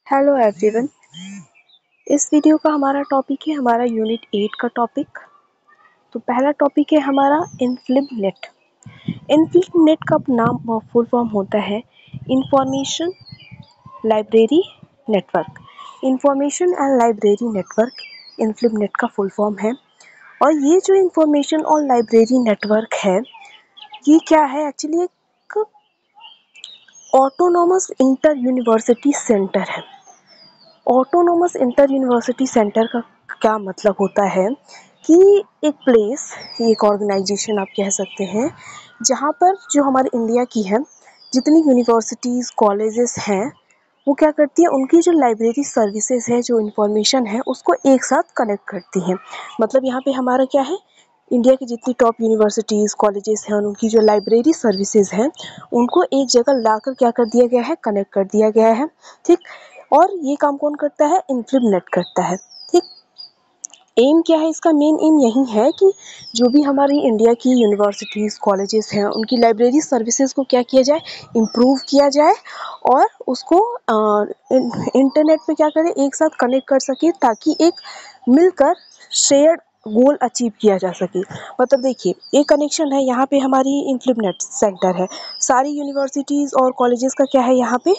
Hello everyone. इस video का हमारा टॉपिक है हमारा यूनिट 8 का टॉपिक। तो पहला टॉपिक है हमारा इन्फ्लिबनेट। इन्फ्लिबनेट का नाम फुल फॉर्म होता है information library network. Information and library network Inflibnet का फुल फॉर्म है। और ये जो इंफॉर्मेशन और लाइब्रेरी नेटवर्क है ये क्या है, एक्चुअली एक ऑटोनोमस इंटर यूनिवर्सिटी सेंटर है। ऑटोनोमस इंटर यूनिवर्सिटी सेंटर का क्या मतलब होता है कि एक प्लेस, एक ऑर्गेनाइजेशन आप कह सकते हैं, जहाँ पर जो हमारे इंडिया की है जितनी यूनिवर्सिटीज़ कॉलेजेस हैं वो क्या करती है, उनकी जो लाइब्रेरी सर्विसेज है, जो इन्फॉर्मेशन है उसको एक साथ कनेक्ट करती हैं। मतलब यहाँ पे हमारा क्या है, इंडिया की जितनी टॉप यूनिवर्सिटीज़ कॉलेजेस हैं उनकी जो लाइब्रेरी सर्विसेज हैं उनको एक जगह लाकर क्या कर दिया गया है, कनेक्ट कर दिया गया है। ठीक। और ये काम कौन करता है, इन्फ्लिबनेट करता है। ठीक। एम क्या है इसका, मेन एम यही है कि जो भी हमारी इंडिया की यूनिवर्सिटीज़ कॉलेजेस हैं उनकी लाइब्रेरी सर्विसेज को क्या किया जाए, इम्प्रूव किया जाए और उसको इंटरनेट पे क्या करें, एक साथ कनेक्ट कर सके ताकि एक मिलकर शेयर्ड गोल अचीव किया जा सके। मतलब देखिए, एक कनेक्शन है, यहाँ पे हमारी इन्फ्लिबनेट सेंटर है, सारी यूनिवर्सिटीज़ और कॉलेजेस का क्या है, यहाँ पे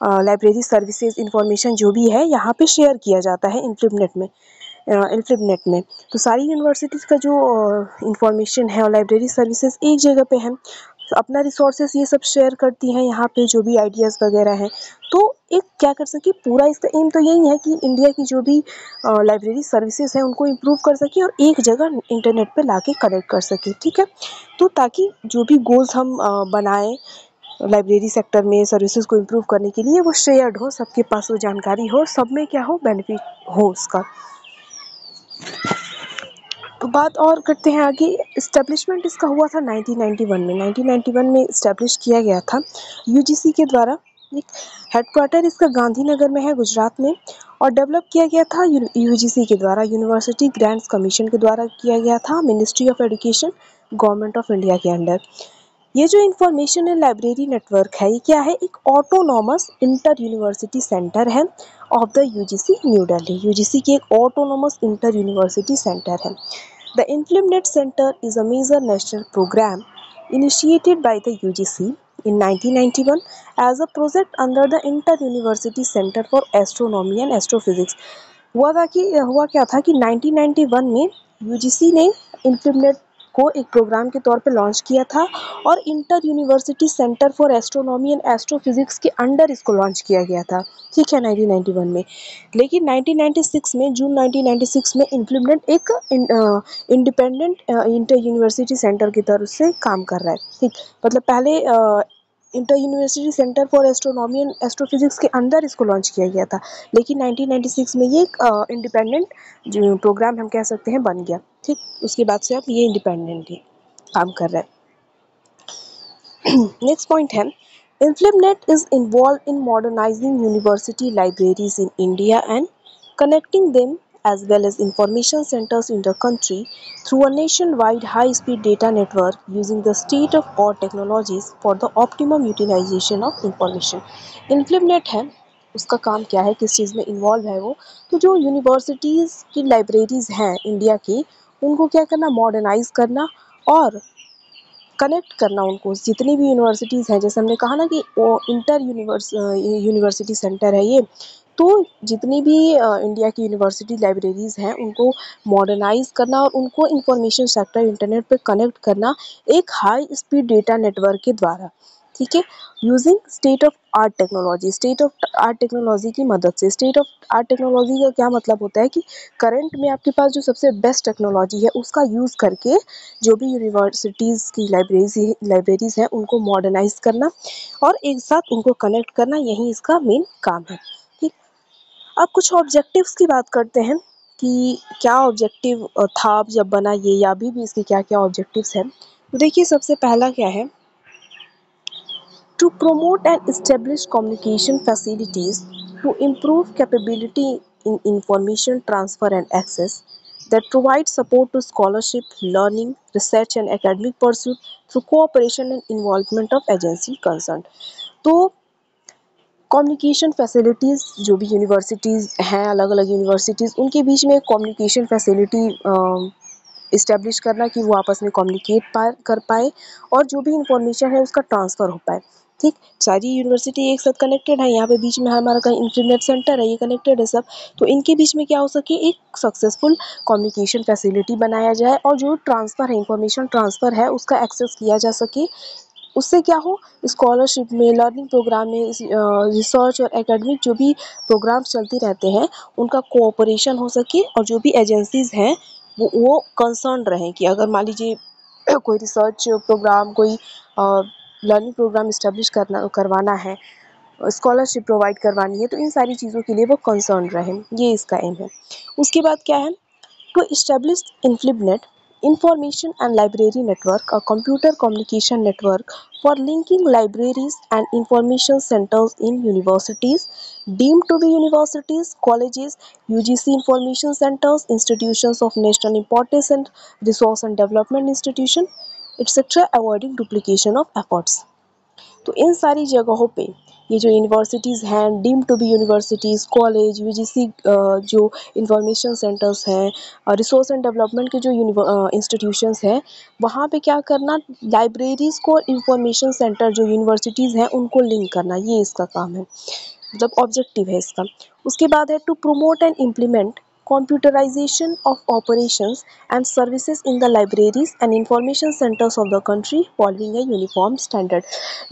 लाइब्रेरी सर्विसेज इंफॉर्मेशन जो भी है यहाँ पे शेयर किया जाता है इन्फ्लिबनेट में। तो सारी यूनिवर्सिटीज़ का जो इंफॉर्मेशन है और लाइब्रेरी सर्विसेज एक जगह पे है, तो अपना रिसोर्सेज ये सब शेयर करती हैं यहाँ पे, जो भी आइडियाज़ वगैरह हैं। तो एक क्या कर सके, पूरा इसका एम तो यही है कि इंडिया की जो भी लाइब्रेरी सर्विसेज हैं उनको इम्प्रूव कर सके और एक जगह इंटरनेट पे लाके कनेक्ट कर सके। ठीक है। तो ताकि जो भी गोल्स हम बनाएं लाइब्रेरी सेक्टर में सर्विसेज को इम्प्रूव करने के लिए, वो शेयर्ड हो, सबके पास वो जानकारी हो, सब में क्या हो, बेनिफिट हो उसका। तो बात और करते हैं आगे। इस्टेब्लिशमेंट इसका हुआ था 1991 में। 1991 में इस्टेब्लिश किया गया था यूजीसी के द्वारा। हेडक्वार्टर इसका गांधीनगर में है, गुजरात में। और डेवलप किया गया था यूजीसी के द्वारा, यूनिवर्सिटी ग्रांट्स कमीशन के द्वारा किया गया था, ministry of education, government of India के अंडर। ये जो इंफॉर्मेशन एंड लाइब्रेरी नेटवर्क है ये क्या है, एक ऑटोनॉमस इंटर यूनिवर्सिटी सेंटर है of the UGC New Delhi. UGC की एक ऑटोनॉमस इंटर यूनिवर्सिटी सेंटर है। The Inflibnet centre is a major national programme initiated by the UGC in 1991 as a project under the Inter University Center for Astronomy and Astrophysics। हुआ क्या था कि 1991 में UGC ने इन्फ्लिबनेट को एक प्रोग्राम के तौर पे लॉन्च किया था और inter university centre for astronomy and astrophysics के अंडर इसको लॉन्च किया गया था। ठीक है, 1991 में। लेकिन 1996 में, जून 1996 में इन्फ्लिबनेट एक इंडिपेंडेंट इंटर यूनिवर्सिटी सेंटर की तरफ से काम कर रहा है। ठीक। मतलब पहले inter university centre for astronomy and astrophysics के अंदर इसको लॉन्च किया गया था, लेकिन 1996 में ये एक इंडिपेंडेंट जो प्रोग्राम हम कह सकते हैं बन गया। ठीक। उसके बाद से अब ये इंडिपेंडेंट ही काम कर रहा है। नेक्स्ट पॉइंट है, Inflibnet is involve in modernising university libraries in India and connecting them as well as information centers in the country through a nationwide high-speed data network using the state-of-art technologies for the optimum utilization of information। इन्फ्लिबनेट है, उसका काम क्या है, किस चीज़ में involve है वो, तो जो यूनिवर्सिटीज़ की लाइब्रेरीज़ हैं इंडिया की उनको क्या करना, मॉडर्नाइज करना और कनेक्ट करना उनको, जितनी भी यूनिवर्सिटीज़ हैं, जैसे हमने कहा ना कि वो इंटर यूनिवर्सिटी सेंटर है ये, तो जितनी भी इंडिया की यूनिवर्सिटी लाइब्रेरीज़ हैं उनको मॉडर्नाइज करना और उनको इंफॉर्मेशन सेक्टर इंटरनेट पे कनेक्ट करना एक हाई स्पीड डेटा नेटवर्क के द्वारा। ठीक है। Using state of art technology, state of art technology की मदद से। स्टेट ऑफ आर्ट टेक्नोलॉजी का क्या मतलब होता है कि करंट में आपके पास जो सबसे बेस्ट टेक्नोलॉजी है उसका यूज़ करके जो भी यूनिवर्सिटीज़ की लाइब्रेरीज़ हैं उनको मॉडर्नाइज करना और एक साथ उनको कनेक्ट करना, यही इसका मेन काम है। ठीक। अब कुछ ऑब्जेक्टिव्स की बात करते हैं कि क्या ऑब्जेक्टिव था जब बना ये, या अभी भी इसके क्या क्या ऑब्जेक्टिव्स हैं। तो देखिए, सबसे पहला क्या है, to promote and establish communication facilities to improve capability in information transfer and access that provide support to scholarship, learning, research and academic pursuit through cooperation and involvement of agency concerned। तो communication facilities जो भी universities हैं, अलग अलग universities, उनके बीच में एक communication facility establish करना कि वो आपस में कम्युनिकेट कर पाए और जो भी इंफॉर्मेशन है उसका ट्रांसफ़र हो पाए। ठीक, सारी यूनिवर्सिटी एक साथ कनेक्टेड है, यहाँ पे बीच में हमारा कहीं इंटरनेट सेंटर है, ये कनेक्टेड है सब, तो इनके बीच में क्या हो सके, एक सक्सेसफुल कम्युनिकेशन फैसिलिटी बनाया जाए और जो ट्रांसफ़र है, इंफॉर्मेशन ट्रांसफ़र है, उसका एक्सेस किया जा सके। उससे क्या हो, स्कॉलरशिप में, लर्निंग प्रोग्राम में, रिसर्च और एकेडमिक जो भी प्रोग्राम्स चलते रहते हैं, उनका कोऑपरेशन हो सके और जो भी एजेंसीज़ हैं वो कंसर्न रहें कि अगर मान लीजिए कोई रिसर्च प्रोग्राम, कोई लर्निंग प्रोग्राम इस्टेब्लिश करवाना है, स्कॉलरशिप प्रोवाइड करवानी है, तो इन सारी चीज़ों के लिए वो कंसर्न रहें, ये इसका एम है। उसके बाद क्या है, to establish InflibNet, Information and Library Network, a computer communication network for linking libraries and information centers in universities, deemed to be universities, colleges, UGC information centers, institutions of national importance and resource and development institution, etc., avoiding duplication of efforts. तो इन सारी जगहों पे ये जो universities हैं, deem to be universities, college, UGC, जो information centres हैं, resource and development के जो इंस्टीट्यूशंस हैं, वहाँ पे क्या करना, लाइब्रेरीज़ को इंफॉर्मेशन सेंटर जो यूनिवर्सिटीज़ हैं उनको लिंक करना, ये इसका काम है, मतलब ऑब्जेक्टिव है इसका। उसके बाद है to promote and implement computerization of operations and services in the libraries and information centers of the country following a uniform standard।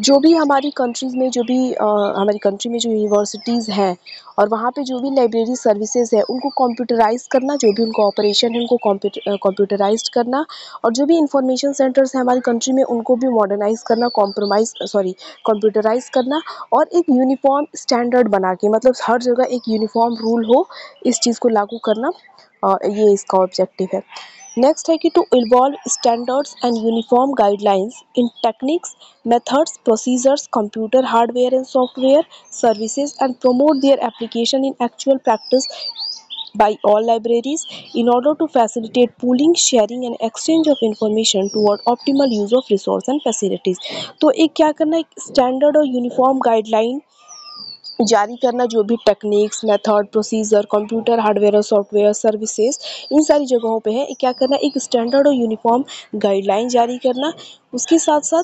जो भी हमारी कंट्रीज़ में, जो भी हमारी कंट्री में जो यूनिवर्सिटीज़ हैं और वहाँ पे जो भी लाइब्रेरी सर्विसेज है उनको कंप्यूटराइज करना, जो भी उनका ऑपरेशन है उनको कंप्यूटराइज्ड करना, और जो भी इंफॉर्मेशन सेंटर्स हैं हमारी कंट्री में उनको भी मॉडर्नाइज करना, कंप्यूटराइज करना, और एक यूनिफॉर्म स्टैंडर्ड बना के, मतलब हर जगह एक यूनिफॉर्म रूल हो, इस चीज़ को लागू करना, ये इसका ऑब्जेक्टिव है। नेक्स्ट है कि to evolve standards and uniform guidelines in techniques, methods, procedures, computer hardware and software services and promote their application in actual practice by all libraries in order to facilitate pooling, sharing and exchange of information toward optimal use of resource and facilities। तो एक क्या करना है, standard और uniform guideline जारी करना, जो भी techniques, method, procedure, computer hardware और सॉफ्टवेयर सर्विसेज, इन सारी जगहों पे है, क्या करना, एक स्टैंडर्ड और यूनिफॉर्म गाइडलाइन जारी करना। उसके साथ साथ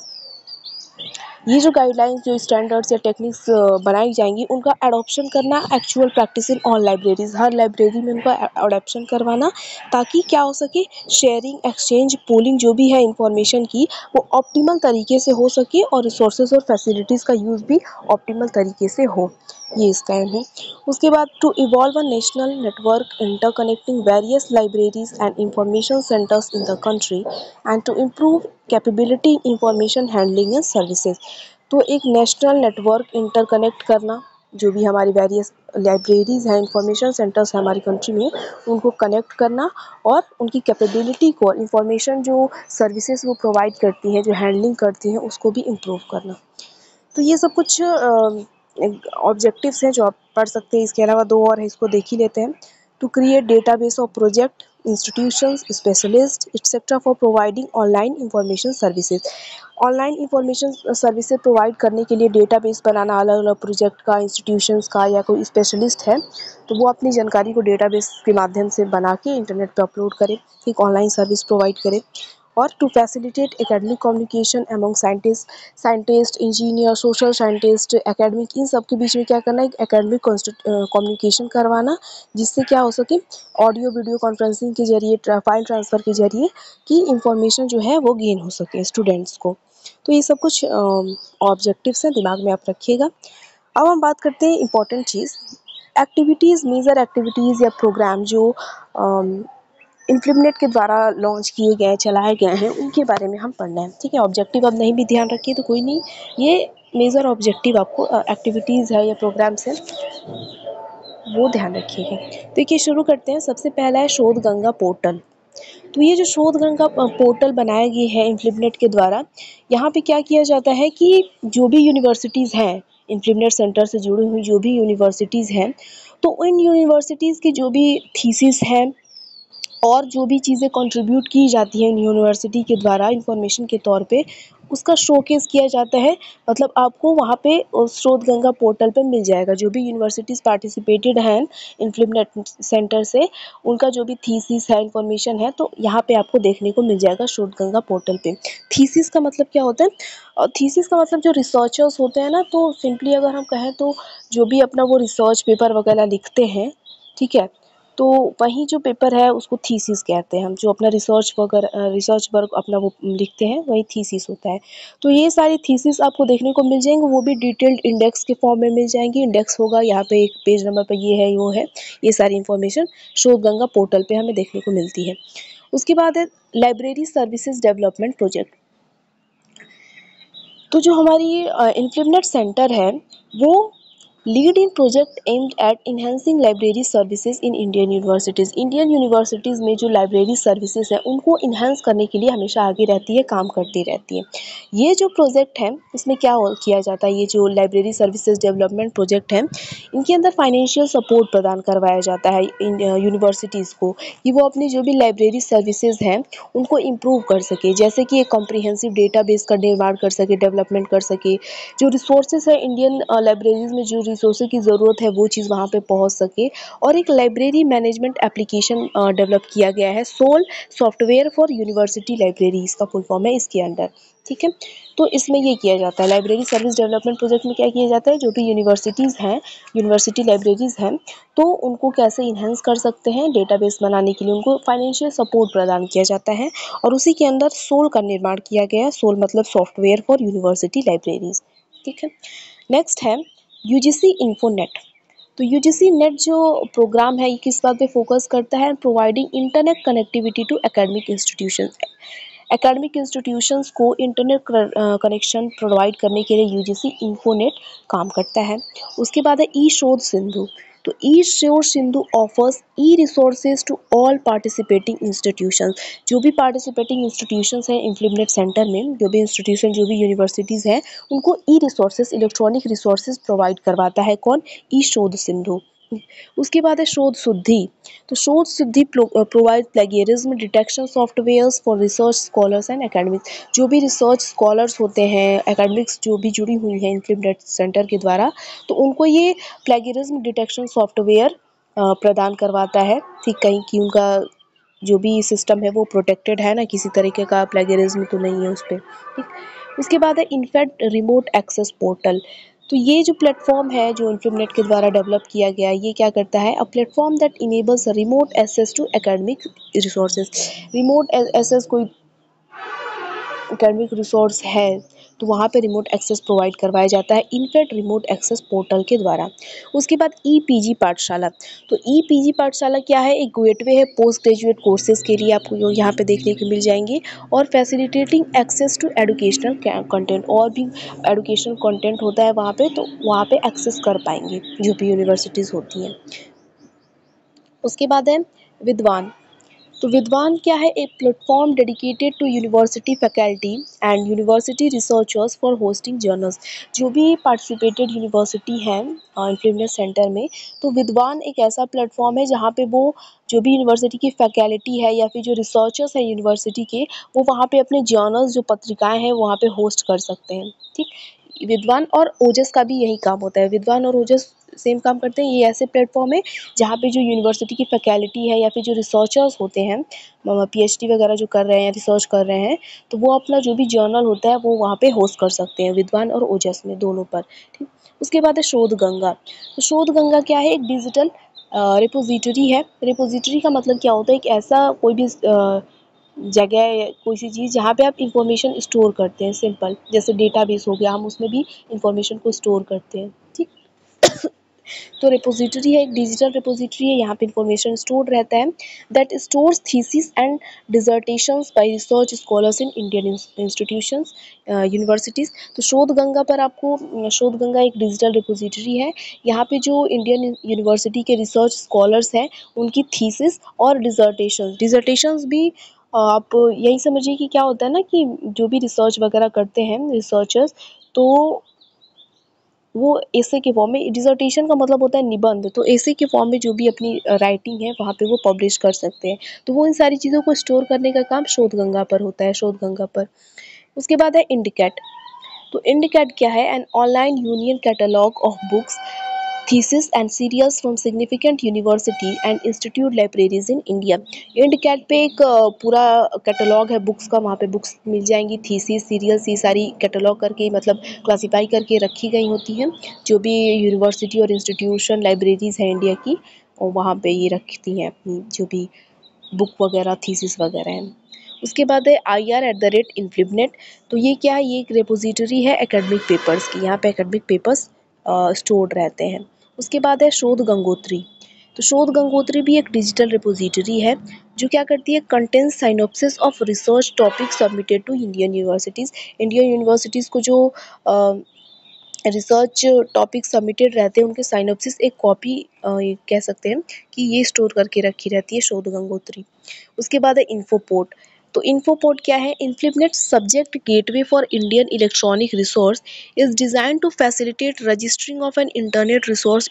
ये जो गाइडलाइंस, जो स्टैंडर्ड्स या टेक्निक्स बनाई जाएंगी, उनका एडॉप्शन करना actual practice in all libraries, her library में उनका एडॉप्शन करवाना, ताकि क्या हो सके, शेयरिंग, एक्सचेंज, पूलिंग जो भी है इंफॉर्मेशन की, वो ऑप्टिमल तरीके से हो सके और रिसोर्सेज और फैसिलिटीज़ का यूज़ भी ऑप्टिमल तरीके से हो, ये इसका एम है। उसके बाद to evolve a national network interconnecting various libraries and information centres in the country and to improve capability information handling and services. तो एक नेशनल नेटवर्क इंटरकनेक्ट करना, जो भी हमारी वेरियस लाइब्रेरीज हैं, इंफॉर्मेशन सेंटर्स हैं हमारी कंट्री में, उनको कनेक्ट करना और उनकी कैपेबिलिटी को, इंफॉर्मेशन जो सर्विसेज वो प्रोवाइड करती हैं, जो हैंडलिंग करती हैं, उसको भी इम्प्रूव करना। तो ये सब कुछ ऑब्जेक्टिव्स हैं जो आप पढ़ सकते हैं। इसके अलावा दो और है, इसको देख ही लेते हैं। To create database of project, institutions, specialist etcetera for providing online information services. Online information services provide करने के लिए डेटाबेस बनाना, अलग अलग प्रोजेक्ट का, इंस्टीट्यूशंस का, या कोई स्पेशलिस्ट है तो वो अपनी जानकारी को डेटाबेस के माध्यम से बना के इंटरनेट पर अपलोड करे, एक ऑनलाइन सर्विस प्रोवाइड करे। और to facilitate academic communication among scientist, engineer, social scientist, academic, इन सब के बीच में क्या करना है, एक एकेडमिक कम्युनिकेशन करवाना, जिससे क्या हो सके, ऑडियो वीडियो कॉन्फ्रेंसिंग के जरिए, फाइल ट्रांसफ़र के जरिए कि इंफॉर्मेशन जो है वो गेन हो सके स्टूडेंट्स को। तो ये सब कुछ ऑब्जेक्टिव्स हैं, दिमाग में आप रखिएगा। अब हम बात करते हैं इम्पॉर्टेंट चीज़, एक्टिविटीज़, मेजर एक्टिविटीज़ या प्रोग्राम जो इम्प्लीमेंट के द्वारा लॉन्च किए गए, चलाए गए हैं, उनके बारे में हम पढ़ना है। ठीक है, ऑब्जेक्टिव अब नहीं भी ध्यान रखिए तो कोई नहीं, ये मेजर ऑब्जेक्टिव आपको एक्टिविटीज़ है या प्रोग्राम्स हैं वो ध्यान रखिएगा। देखिए शुरू करते हैं। सबसे पहला है शोध गंगा पोर्टल। तो ये जो शोध गंगा पोर्टल बनाया गया है इम्प्लीमेंट के द्वारा, यहाँ पे क्या किया जाता है कि जो भी यूनिवर्सिटीज़ हैं, इम्प्लीमेंट सेंटर से जुड़ी हुई जो भी यूनिवर्सिटीज़ हैं, तो उन यूनिवर्सिटीज़ की जो भी थीसिस है और जो भी चीज़ें कंट्रीब्यूट की जाती हैं यूनिवर्सिटी के द्वारा इंफॉर्मेशन के तौर पे, उसका शोकेस किया जाता है। मतलब आपको वहाँ पे स्रोत गंगा पोर्टल पे मिल जाएगा। जो भी यूनिवर्सिटीज़ पार्टिसिपेटेड हैं इन्फ्लिमनेट सेंटर से, उनका जो भी थीसिस है, इन्फॉर्मेशन है, तो यहाँ पे आपको देखने को मिल जाएगा स्रोत गंगा पोर्टल पे। थीसिस का मतलब क्या होता है? थीसिस का मतलब जो रिसर्चर्स होते हैं ना, तो सिंपली अगर हम कहें तो जो भी अपना वो रिसर्च पेपर वगैरह लिखते हैं, ठीक है, तो वही जो पेपर है उसको थीसिस कहते हैं। हम जो अपना रिसर्च वर्क अपना वो लिखते हैं, वही थीसिस होता है। तो ये सारी थीसिस आपको देखने को मिल जाएंगे, वो भी डिटेल्ड इंडेक्स के फॉर्म में मिल जाएंगी। इंडेक्स होगा यहाँ पे, एक पेज नंबर पर ये है, वो है, ये सारी इन्फॉर्मेशन स्रोत गंगा पोर्टल पे हमें देखने को मिलती है। उसके बाद है लाइब्रेरी सर्विसेज डेवलपमेंट प्रोजेक्ट। तो जो हमारी इन्फ्लिमनेट सेंटर है, वो lead in project aimed at enhancing library services in Indian universities. Indian universities में जो लाइब्रेरी सर्विसेज है उनको इन्हेंस करने के लिए हमेशा आगे रहती है, काम करती रहती है। ये जो प्रोजेक्ट है इसमें क्या किया जाता है, ये जो लाइब्रेरी सर्विसेज डेवलपमेंट प्रोजेक्ट है, इनके अंदर फाइनेंशियल सपोर्ट प्रदान करवाया जाता है यूनिवर्सिटीज़ को, कि वो अपनी जो भी लाइब्रेरी सर्विसेज हैं उनको इम्प्रूव कर सके। जैसे कि एक कॉम्प्रिहेंसिव डेटाबेस का निर्माण कर सके, डेवलपमेंट कर सके। जो रिसोर्सेज है इंडियन लाइब्रेरीज में, जो रिसोर्सेज की ज़रूरत है वो चीज़ वहाँ पे पहुँच सके। और एक लाइब्रेरी मैनेजमेंट एप्लीकेशन डेवलप किया गया है, SOUL software for university library, इसका फुल फॉर्म है इसके अंडर, ठीक है। तो इसमें ये किया जाता है, लाइब्रेरी सर्विस डेवलपमेंट प्रोजेक्ट में क्या किया जाता है, जो भी यूनिवर्सिटीज़ हैं, यूनिवर्सिटी लाइब्रेरीज़ हैं, तो उनको कैसे इन्हेंस कर सकते हैं, डेटाबेस बनाने के लिए उनको फाइनेंशियल सपोर्ट प्रदान किया जाता है। और उसी के अंदर सोल का निर्माण किया गया है। सोल मतलब सॉफ्टवेयर फॉर यूनिवर्सिटी लाइब्रेरीज, ठीक है। नेक्स्ट है यूजीसी इन्फोनेट। तो यूजीसी नेट जो प्रोग्राम है, ये किस बात पे फोकस करता है, providing internet connectivity to academic institution. Academic institutions को इंटरनेट कनेक्शन प्रोवाइड करने के लिए यूजीसी इन्फोनेट काम करता है। उसके बाद है ई शोध सिंधु। तो e Shodh Sindhu offers e resources to all participating institutions. जो भी पार्टिसिपेटिंग इंस्टीट्यूशंस हैं इम्प्लीमेंट सेंटर में, जो भी इंस्टीट्यूशन, जो भी यूनिवर्सिटीज़ हैं, उनको e resources, electronic resources provide करवाता है कौन, ई शोध सिंधु। उसके बाद है शोध शुद्धि। तो शोध शुद्धि provide plagiarism detection softwares for research scholars and academics. जो भी रिसर्च स्कॉलर्स होते हैं, एकेडमिक्स जो भी जुड़ी हुई हैं इन्फ्लिमनेट सेंटर के द्वारा, तो उनको ये प्लेगियरिज्म डिटेक्शन सॉफ्टवेयर प्रदान करवाता है, ठीक, कहीं कि उनका जो भी सिस्टम है वो प्रोटेक्टेड है ना, किसी तरीके का प्लेगरिज्म तो नहीं है उस पर, ठीक। उसके बाद है इनफैक्ट रिमोट एक्सेस पोर्टल। तो ये जो प्लेटफॉर्म है जो इन्फ्लिमनेट के द्वारा डेवलप किया गया, ये क्या करता है, a platform that enables remote access to academic resources. Remote access कोई एकेडमिक रिसोर्स है तो वहाँ पे रिमोट एक्सेस प्रोवाइड करवाया जाता है इनफैक्ट रिमोट एक्सेस पोर्टल के द्वारा। उसके बाद ई पीजी पाठशाला। तो ई पीजी पाठशाला क्या है, एक गेटवे है पोस्ट ग्रेजुएट कोर्सेज के लिए, आपको यहाँ पे देखने को मिल जाएंगे। और facilitating access to educational content, और भी एडुकेशनल कंटेंट होता है वहाँ पे, तो वहाँ पे एक्सेस कर पाएंगे जो भी यूनिवर्सिटीज़ होती हैं। उसके बाद है विद्वान। तो विद्वान क्या है, एक platform dedicated to university faculty and university researchers for hosting journals. जो भी पार्टिसिपेटेड यूनिवर्सिटी हैं इन्फ्लिमनेट सेंटर में, तो विद्वान एक ऐसा प्लेटफॉर्म है जहाँ पे वो जो भी यूनिवर्सिटी की फैकल्टी है या फिर जो रिसर्चर्स हैं यूनिवर्सिटी के, वो वहाँ पे अपने जर्नल्स, जो पत्रिकाएँ हैं, वहाँ पे होस्ट कर सकते हैं, ठीक। विद्वान और ओजस का भी यही काम होता है, विद्वान और ओजस सेम काम करते हैं। ये ऐसे प्लेटफॉर्म है जहाँ पे जो यूनिवर्सिटी की फैकल्टी है या फिर जो रिसर्चर्स होते हैं, पीएचडी वगैरह जो कर रहे हैं, रिसर्च कर रहे हैं, तो वो अपना जो भी जर्नल होता है वो वहाँ पे होस्ट कर सकते हैं, विद्वान और ओजस में, दोनों पर, ठीक। उसके बाद है शोध गंगा। तो शोध गंगा क्या है, एक डिजिटल रिपोजिटरी है। रिपोजिटरी का मतलब क्या होता है, एक ऐसा कोई भी जगह, कोई सी चीज़ जहाँ पे आप इंफॉर्मेशन स्टोर करते हैं, सिंपल, जैसे डेटाबेस हो गया, हम उसमें भी इंफॉर्मेशन को स्टोर करते हैं, ठीक। तो रिपोजिटरी है, एक डिजिटल रिपोजिटरी है, यहाँ पे इंफॉर्मेशन स्टोर रहता है, that stores thesis and dissertations by research scholars in Indian institutions, universities. तो शोध गंगा पर आपको, शोध गंगा एक डिजिटल रिपोजिटरी है, यहाँ पे जो इंडियन यूनिवर्सिटी के रिसर्च स्कॉलर्स हैं उनकी थीसिस और डिसर्टेशंस भी, आप यही समझिए कि क्या होता है ना, कि जो भी रिसर्च वगैरह करते हैं रिसर्चर्स, तो वो एसे के फॉर्म में, डिसर्टेशन का मतलब होता है निबंध, तो एसे के फॉर्म में जो भी अपनी राइटिंग है वहाँ पे वो पब्लिश कर सकते हैं। तो वो इन सारी चीज़ों को स्टोर करने का काम शोध गंगा पर होता है, शोध गंगा पर। उसके बाद है इंडिकैट। तो इंडिकैट क्या है? An online union catalogue of books, thesis and serials from significant university and institute libraries in India. Indcat पे एक पूरा कैटलॉग है बुक्स का, वहाँ पे बुक्स मिल जाएंगी, थीसिस सीरियल्स ये सारी कैटलॉग करके मतलब क्लासीफाई करके रखी गई होती हैं, जो भी यूनिवर्सिटी और इंस्टीट्यूशन लाइब्रेरीज हैं इंडिया की, और वहाँ पे ये रखती हैं अपनी जो भी बुक वगैरह थीसिस वगैरह हैं। उसके बाद है IR@inflibnet। तो ये क्या है? ये एक रिपोजिटरी है एकेडमिक पेपर्स की, यहाँ पे एकेडमिक पेपर्स स्टोर्ड रहते हैं। उसके बाद है शोध गंगोत्री। तो शोध गंगोत्री भी एक डिजिटल रिपोजिटरी है जो क्या करती है? Contains synopsis of research topic submitted to Indian universities. Indian universities को जो रिसर्च टॉपिक सबमिटेड रहते हैं उनके साइनॉप्सिस एक कॉपी कह सकते हैं कि ये स्टोर करके रखी रहती है शोध गंगोत्री। उसके बाद है इन्फोपोर्ट। तो इन्फोपोर्ट क्या है? Inflibnet subject gateway for Indian electronic resource is design to facilitate registering of an internet resource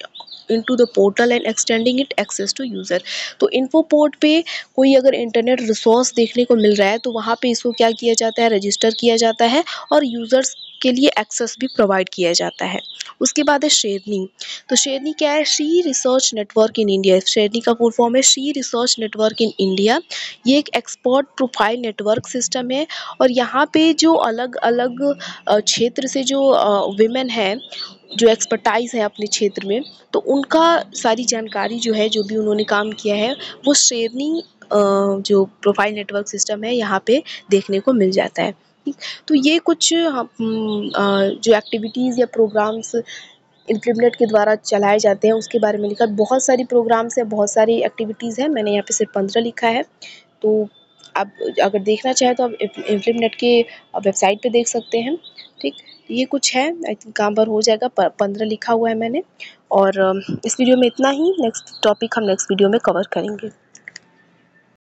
into the portal and extending it access to user. तो इन्फोपोर्ट पे कोई अगर इंटरनेट रिसोर्स देखने को मिल रहा है तो वहाँ पे इसको क्या किया जाता है? रजिस्टर किया जाता है और यूज़र्स के लिए एक्सेस भी प्रोवाइड किया जाता है। उसके बाद है शेरनी। तो शेरनी क्या है? She research network in India. शेरनी का फुल फॉर्म है she research network in India. ये एक एक्सपर्ट प्रोफाइल नेटवर्क सिस्टम है और यहाँ पे जो अलग अलग क्षेत्र से जो विमेन है, जो एक्सपर्टाइज है अपने क्षेत्र में, तो उनका सारी जानकारी जो है, जो भी उन्होंने काम किया है, वो शेरनी जो प्रोफाइल नेटवर्क सिस्टम है यहाँ पे देखने को मिल जाता है। तो ये कुछ जो एक्टिविटीज़ या प्रोग्राम्स इन्फ्लिबनेट के द्वारा चलाए जाते हैं उसके बारे में लिखा। बहुत सारी प्रोग्राम्स हैं, बहुत सारी एक्टिविटीज़ हैं, मैंने यहाँ पे सिर्फ 15 लिखा है। तो आप अगर देखना चाहें तो आप इन्फ्लिबनेट के वेबसाइट पे देख सकते हैं। ठीक, ये कुछ है, आई थिंक काम भर हो जाएगा। 15 लिखा हुआ है मैंने। और इस वीडियो में इतना ही। नेक्स्ट टॉपिक हम नेक्स्ट वीडियो में कवर करेंगे।